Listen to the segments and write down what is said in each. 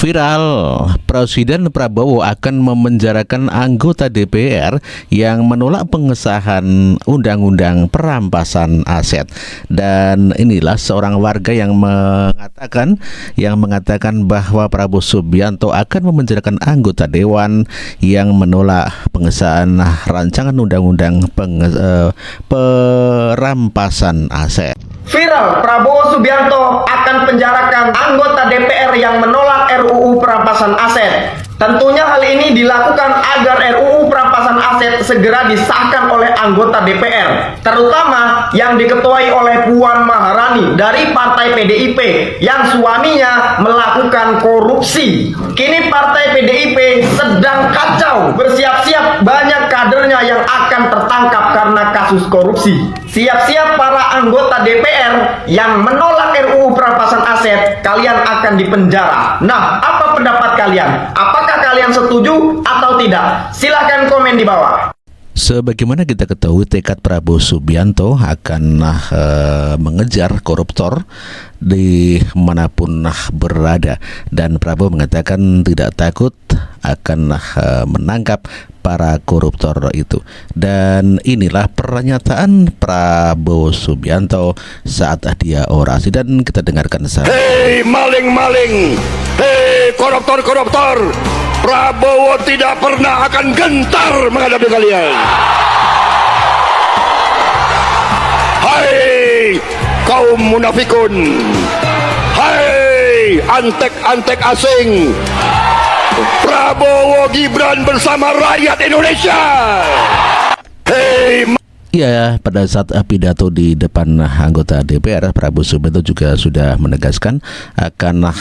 Viral, Presiden Prabowo akan memenjarakan anggota DPR yang menolak pengesahan Undang-Undang Perampasan Aset. Dan inilah seorang warga yang mengatakan bahwa Prabowo Subianto akan memenjarakan anggota dewan yang menolak pengesahan rancangan Undang-Undang Perampasan Aset. Viral, Prabowo Subianto akan penjarakan anggota DPR yang menolak RUU Perampasan Aset. Tentunya hal ini dilakukan agar RUU Perampasan Aset segera disahkan oleh anggota DPR, terutama yang diketuai oleh Puan Maharani dari Partai PDIP yang suaminya melakukan korupsi. Kini Partai PDIP sedang kacau, bersiap-siap banyak kadernya yang akan tertangkap karena kasus korupsi. Siap-siap para anggota DPR yang menolak RUU Perampasan Aset, kalian akan dipenjara. Nah, apa pendapat kalian? Apakah kalian setuju atau tidak? Silahkan komen di bawah. Sebagaimana kita ketahui, tekad Prabowo Subianto akan mengejar koruptor dimanapun berada, dan Prabowo mengatakan tidak takut akan menangkap para koruptor itu. Dan inilah pernyataan Prabowo Subianto saat dia orasi, dan kita dengarkan saja. Hei maling-maling, hei koruptor-koruptor, Prabowo tidak pernah akan gentar menghadapi kalian. Hai kaum munafikun, hai antek-antek asing, Prabowo Gibran bersama rakyat Indonesia. Hei. Ya, pada saat pidato di depan anggota DPR, Prabowo Subianto juga sudah menegaskan akan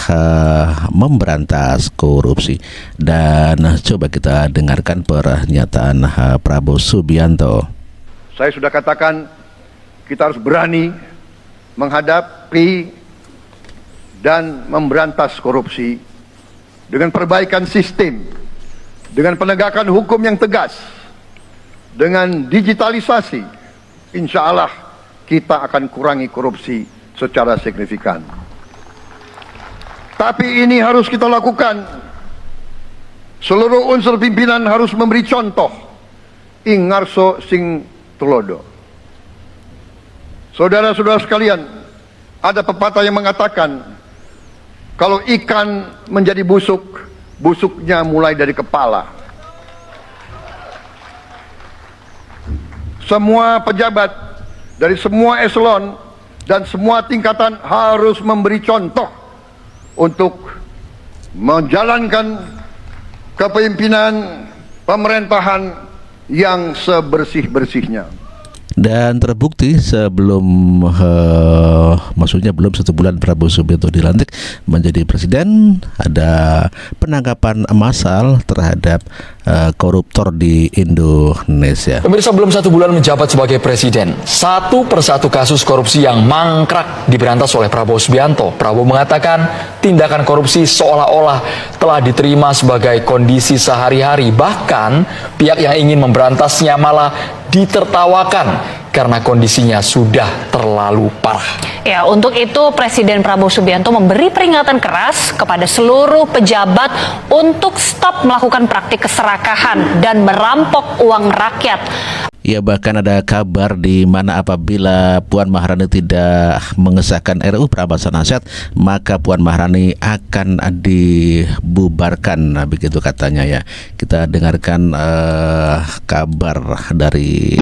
memberantas korupsi. Dan coba kita dengarkan pernyataan Prabowo Subianto. Saya sudah katakan, kita harus berani menghadapi dan memberantas korupsi dengan perbaikan sistem, dengan penegakan hukum yang tegas, dengan digitalisasi. Insya Allah kita akan kurangi korupsi secara signifikan. Tapi ini harus kita lakukan. Seluruh unsur pimpinan harus memberi contoh. Ingarso sing tulodo. Saudara-saudara sekalian, ada pepatah yang mengatakan, kalau ikan menjadi busuk, busuknya mulai dari kepala. Semua pejabat dari semua eselon dan semua tingkatan harus memberi contoh untuk menjalankan kepemimpinan pemerintahan yang sebersih-bersihnya. Dan terbukti maksudnya belum 1 bulan Prabowo Subianto dilantik menjadi presiden, ada penangkapan massal terhadap koruptor di Indonesia. Pemirsa, belum 1 bulan menjabat sebagai presiden, satu persatu kasus korupsi yang mangkrak diberantas oleh Prabowo Subianto. Prabowo mengatakan tindakan korupsi seolah-olah telah diterima sebagai kondisi sehari-hari. Bahkan pihak yang ingin memberantasnya malah ditertawakan karena kondisinya sudah terlalu parah. Ya, untuk itu Presiden Prabowo Subianto memberi peringatan keras kepada seluruh pejabat untuk stop melakukan praktik keserakahan dan merampok uang rakyat. Ya, bahkan ada kabar di mana apabila Puan Maharani tidak mengesahkan RUU Perampasan Aset, maka Puan Maharani akan dibubarkan, begitu katanya ya. Kita dengarkan kabar dari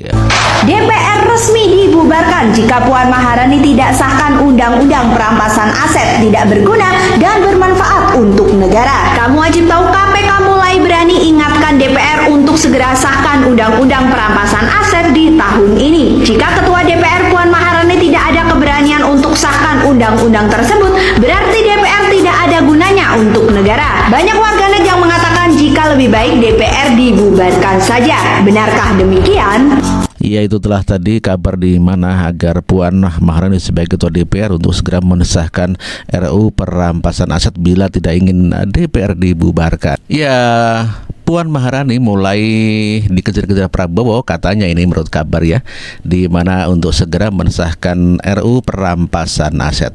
DPR resmi dibubarkan jika Puan Maharani tidak sahkan Undang-Undang Perampasan Aset, tidak berguna dan bermanfaat untuk negara. Kamu wajib tahu, KPK mulai berani ingatkan DPR untuk segera sahkan Undang-Undang Perampasan Aset di tahun ini. Jika Ketua DPR Puan Maharani tidak ada keberanian untuk sahkan undang-undang tersebut, berarti DPR tidak ada gunanya untuk negara. Banyak warganet yang mengatakan jika lebih baik DPR dibubarkan saja. Benarkah demikian? Ya, itu telah tadi kabar di mana agar Puan Maharani sebagai Ketua DPR untuk segera mensahkan RUU Perampasan Aset bila tidak ingin DPR dibubarkan. Ya, Puan Maharani mulai dikejar-kejar Prabowo, katanya ini menurut kabar ya, di mana untuk segera mensahkan RUU perampasan aset.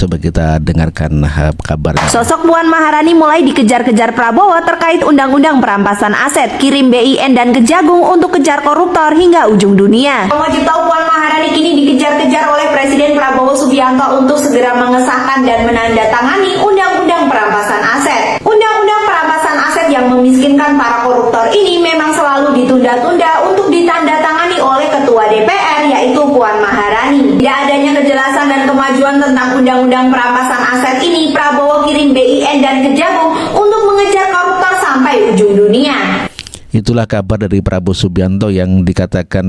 Coba kita dengarkan kabarnya. Sosok Puan Maharani mulai dikejar-kejar Prabowo terkait undang-undang perampasan aset, kirim BIN dan Kejagung untuk kejar koruptor hingga ujung dunia. Wajib tahu Puan Maharani kini dikejar-kejar oleh Presiden Prabowo Subianto untuk segera mengesahkan dan menandatangani undang-undang perampasan aset. Undang-undang perampasan aset yang memiskinkan para koruptor ini memang selalu ditunda-tunda untuk ditandatangani oleh Ketua DPR yaitu Puan Maharani. Tidak adanya kejelasan dan kemajuan tentang undang-undang perampasan aset ini, Prabowo kirim BIN dan Kejagung untuk mengejar koruptor sampai ujung dunia. Itulah kabar dari Prabowo Subianto yang dikatakan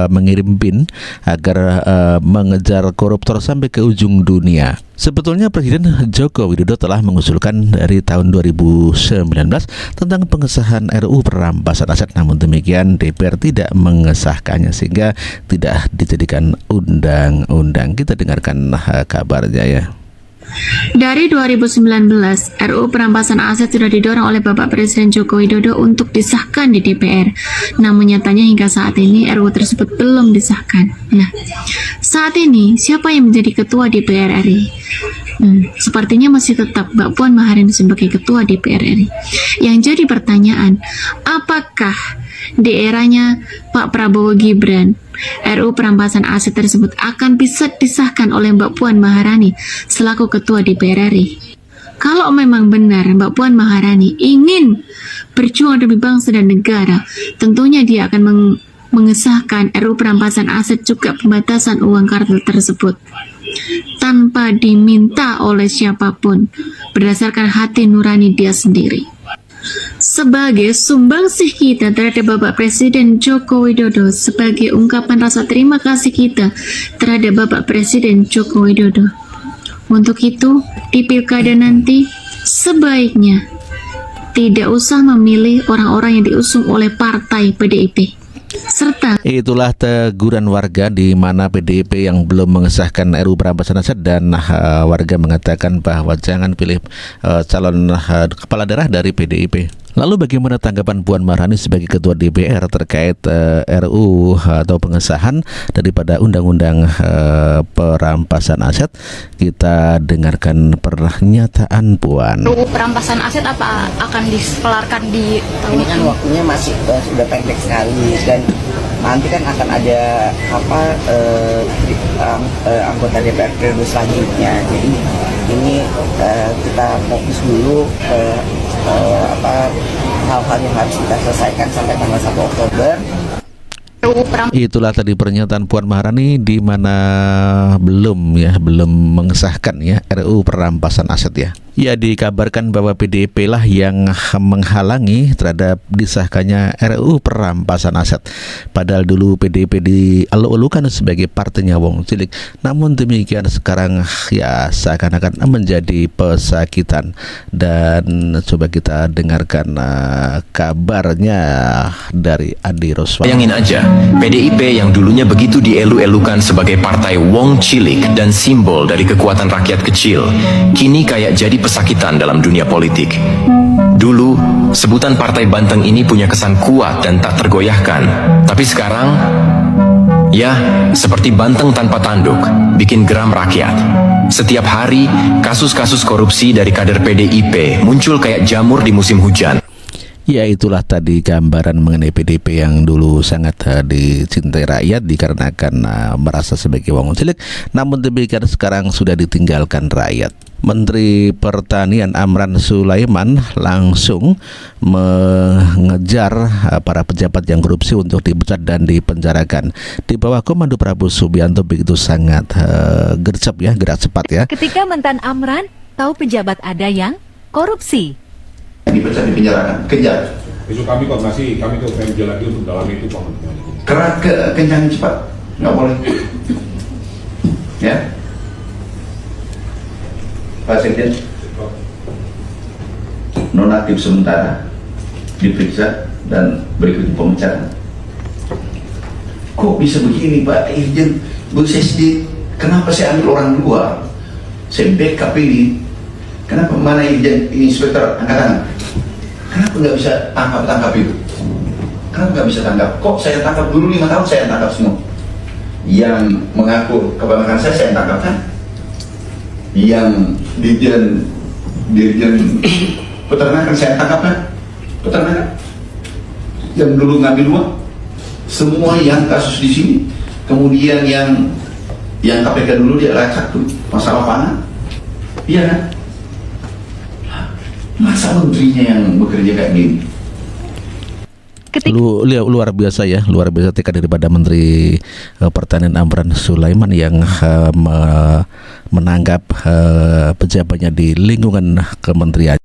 mengirim BIN agar mengejar koruptor sampai ke ujung dunia. Sebetulnya Presiden Joko Widodo telah mengusulkan dari tahun 2019 tentang pengesahan RUU perampasan aset, namun demikian DPR tidak mengesahkannya sehingga tidak dijadikan undang-undang. Kita dengarkan kabarnya ya. Dari 2019, RUU perampasan aset sudah didorong oleh Bapak Presiden Joko Widodo untuk disahkan di DPR. Namun nyatanya hingga saat ini RUU tersebut belum disahkan. Nah, saat ini siapa yang menjadi Ketua DPR RI? Sepertinya masih tetap Mbak Puan Maharani sebagai Ketua DPR RI. Yang jadi pertanyaan, apakah di eranya Pak Prabowo Gibran RUU perampasan aset tersebut akan bisa disahkan oleh Mbak Puan Maharani selaku Ketua DPR RI? Kalau memang benar Mbak Puan Maharani ingin berjuang demi bangsa dan negara, tentunya dia akan mengesahkan RUU perampasan aset juga pembatasan uang kartal tersebut tanpa diminta oleh siapapun, berdasarkan hati nurani dia sendiri. Sebagai sumbangsih kita terhadap Bapak Presiden Joko Widodo, sebagai ungkapan rasa terima kasih kita terhadap Bapak Presiden Joko Widodo. Untuk itu, di pilkada nanti sebaiknya tidak usah memilih orang-orang yang diusung oleh partai PDIP. Serta itulah teguran warga di mana PDIP yang belum mengesahkan RUU perampasan aset, dan warga mengatakan bahwa jangan pilih calon kepala daerah dari PDIP. Lalu bagaimana tanggapan Puan Maharani sebagai Ketua DPR terkait RUU atau pengesahan daripada undang-undang perampasan aset? Kita dengarkan pernyataan Puan. RUU perampasan aset apa akan dikelarkan di tahun ini? Kan waktunya masih sudah pendek sekali, dan nanti kan akan ada anggota DPR periode selanjutnya. Jadi ini kita fokus dulu ke hal-hal yang harus kita selesaikan sampai tanggal 1 Oktober. Itulah tadi pernyataan Puan Maharani di mana belum mengesahkan ya RUU perampasan aset ya. Ya, dikabarkan bahwa PDIP lah yang menghalangi terhadap disahkannya RUU perampasan aset. Padahal dulu PDIP dielu-elukan sebagai partainya Wong Cilik. Namun demikian sekarang ya seakan-akan menjadi pesakitan. Dan coba kita dengarkan kabarnya dari Adi Roswal. Bayangin aja, PDIP yang dulunya begitu dielu-elukan sebagai partai Wong Cilik dan simbol dari kekuatan rakyat kecil, kini kayak jadi pesakitan dalam dunia politik. Dulu, sebutan Partai Banteng ini punya kesan kuat dan tak tergoyahkan. Tapi sekarang, ya, seperti banteng tanpa tanduk, bikin geram rakyat. Setiap hari, kasus-kasus korupsi dari kader PDIP muncul kayak jamur di musim hujan. Ya, itulah tadi gambaran mengenai PDIP yang dulu sangat dicintai rakyat dikarenakan merasa sebagai Wong Cilik. Namun demikian sekarang sudah ditinggalkan rakyat. Menteri Pertanian Amran Sulaiman langsung mengejar para pejabat yang korupsi untuk dipecat dan dipenjarakan. Di bawah komando Prabowo Subianto begitu sangat gercep ya, gerak cepat ya. Ketika Mentan Amran tahu pejabat ada yang korupsi, dipecat, dipenjarakan, kejar. Besok kami koordinasi, kami ke PMJ lagi untuk dalam itu Pak. Kerak kencang cepat, nggak boleh. Ya, Pak Sekjen, nonaktif sementara diperiksa dan berikut pemecatan. Kok bisa begini Pak Irjen? Bu Sesdi, kenapa saya ambil orang luar? Saya backup ini. Kenapa mana Irjen Inspektor angkat tangan? Kenapa nggak bisa tangkap itu? Kenapa nggak bisa tangkap? Kok saya tangkap dulu 5 tahun saya tangkap semua. Yang mengaku kebenaran saya tangkap kan? Yang dirjen peternakan saya tangkap kan? Peternakan yang dulu ngambil uang, semua yang kasus di sini. Kemudian yang KPK dulu dia lacak tuh masalah pangan, iya kan? Masa menterinya yang bekerja kayak gini? Luar biasa ya, luar biasa tingkat daripada Menteri Pertanian Amran Sulaiman yang menanggap pejabatnya di lingkungan kementerian.